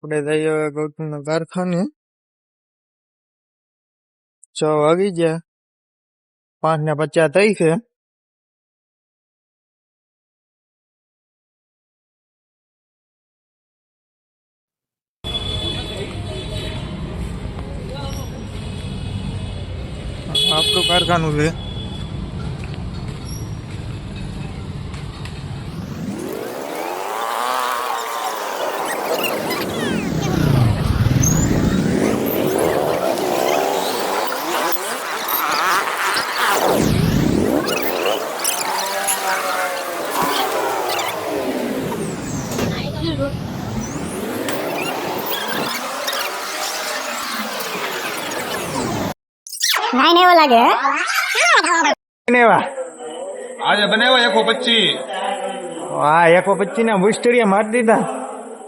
આપણે જઈએ હવે ગૌતમના કારખાને 6 વાગી ગયા 5:50 થઈ છે. આપણું કારખાનું છે. नहीं वो लगे आज बनेवा 125 હા 125 ના બુસ્ટરિયા મારી દીધા.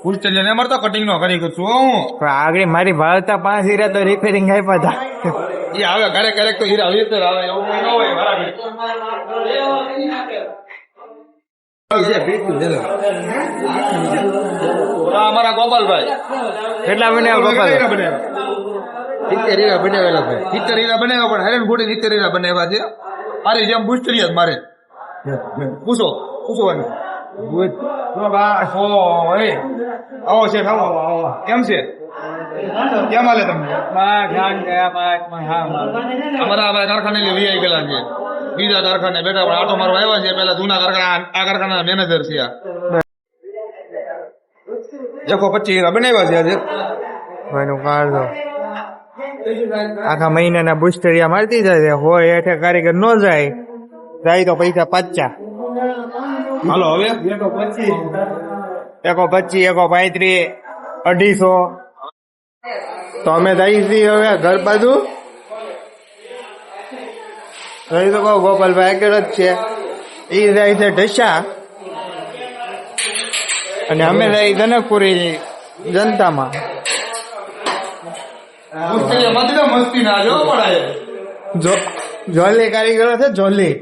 ઉલચલ્યા ને મરતો કટિંગ નો કરી ગયો છું હું. પણ આગળ મારી ભાવતા 5 હીરા તો રિપેરિંગ આપ્યા હતા. એ આવે ઘરે ક્યારેક તો હીરા વીતર આવે એવું કઈ ન હોય બરાબર. અમારા ગોપાલભાઈ કેટલા બનાવ્યા ગોપાલ? 70 હીરા બનાવેલા છે. 70 હીરા બનાવ્યા પણ હેરેન ગોડી 70 હીરા બનાવ્યા છે. મારી જેમ બુસ્ટરિયા જ મારે પૂછો આવો છે કેમ છે કેમ હાલે તમને? અમારા કારખાને લઈ ગયેલા છે. બીજા કારખાને બેઠા પણ આટો મારવા આવ્યા છે. પેલા જૂના કારખાના આ કારખાના મેનેજર છે. 125 હીરા બનાવ્યા છે આજે. ભાઈનું કાઢો આખા મહિનાના બુસ્ટરિયા મારતી જાય હોય હેઠે કારીગર નો જાય તો પૈસા પાછા. હાલો હવે 125 135 250. તો અમે જઈએ છીએ હવે ઘર બાજુ. જોઈ શકો ગોપાલભાઈ આગળ જ છે. એ જાય છે ઢસા અને અમે જઈએ જનકપુરી જનતામાં. મસ્તી ના જો પડાય જોલી કારીગરો છે જોલી.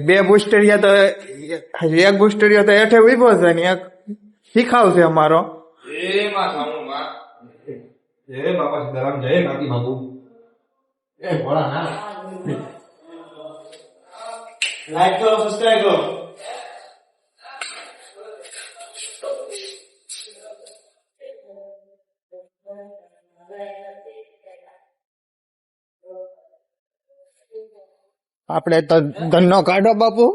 બે બુસ્ટરિયા તો એક બુસ્ટરિયા તો હેઠે ઉભો છે ને એક શીખાવ છે અમારો. જય બાપા સીતારામ જય કાકી બાપુ એ ભોળા ના લાઈક કરો સબસ્ક્રાઇબ કરો. આપણે તો ધનનો કાઢો બાપુ.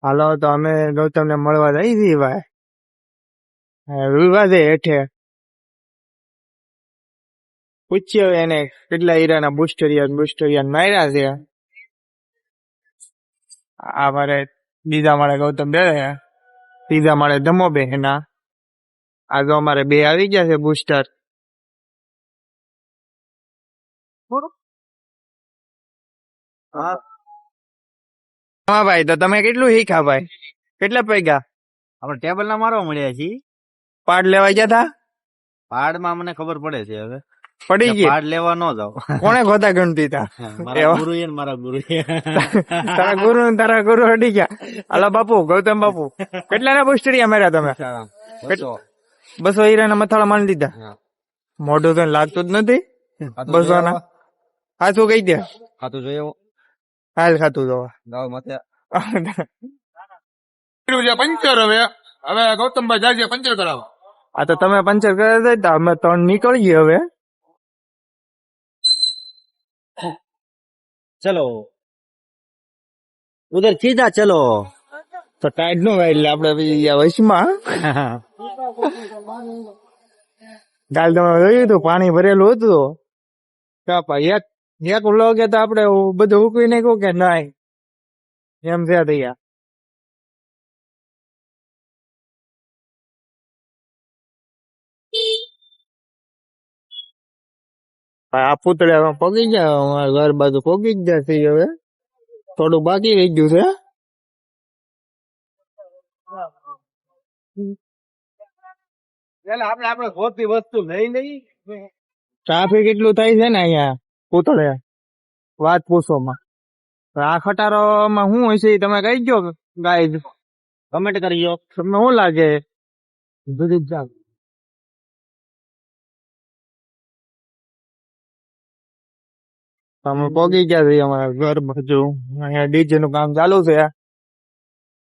હાલો તો અમે ગૌતમને મળવા જઈ છીએ ભાઈ. વિવાદે હેઠે પૂછ્યો એને કેટલા હીરાના બુસ્ટરિયા માર્યા છે. આ મારે બીજા માળે ગૌતમ બે, ત્રીજા માળે ધમો બે એના. આ તો અમારે 2 આવી ગયા છે બુસ્ટર. હા ભાઈ તો તમે કેટલું શીખ્યા ભાઈ? કેટલા પૈગા? આપણે ટેબલ ના મારવા મળ્યા છીએ. પાડ લેવા ગયા તા? પાડમાં મને ખબર પડે છે હવે. પડી ગઈ? પાડ લેવા ન જાવ. કોણે ગોતા ગણતી તા? મારા ગુરુ એ ને મારા ગુરુ તારા ગુરુ હટી ગયા. હાલો બાપુ, ગૌતમ બાપુ, કેટલાના બુસ્ટરિયા માર્યા તમે? 200 હીરાના મથાળા માની લીધા. મોઢું તો લાગતું જ નથી 200 ના. હાથું કહી દે. ખાતું જોયો હાલ ખાતું જોવા ગાવ મતે પંચર હવે ગૌતમભાઈ જાય પંચર કરાવો. આ તો તમે પંચર કરી દે અમે 3 નીકળીએ હવે. ચલો ઉધર સીધા ચલો. તો ટાઈટ નો ભાઈ એટલે આપડે વચમાં કાલ તમે જોયું હતું પાણી ભરેલું હતું. એક વ્લોગે તો આપડે બધું ઉકવી નાખ્યું કે નાય એમ છે તૈયાર. આ પૂતળા પગી ગયા ઘર બાજુ પગી જ જશે. હવે થોડું બાકી રહી ગયું છે. આપણે ખોટી વસ્તુ લઈ લઈ ટ્રાફિક એટલું થાય છે ને અહીંયા કોથળે વાત પૂછોમાં. આ ખટારામાં શું હોય છે ઈ તમે કહી ગયો ગાઈડ. કમેન્ટ કરજો. તમને શું લાગે? બધું જ જાવ. અમે પોગી ગયા છીએ અમારા ઘર બાજુ. અહીંયા ડીજે નું કામ ચાલુ છે.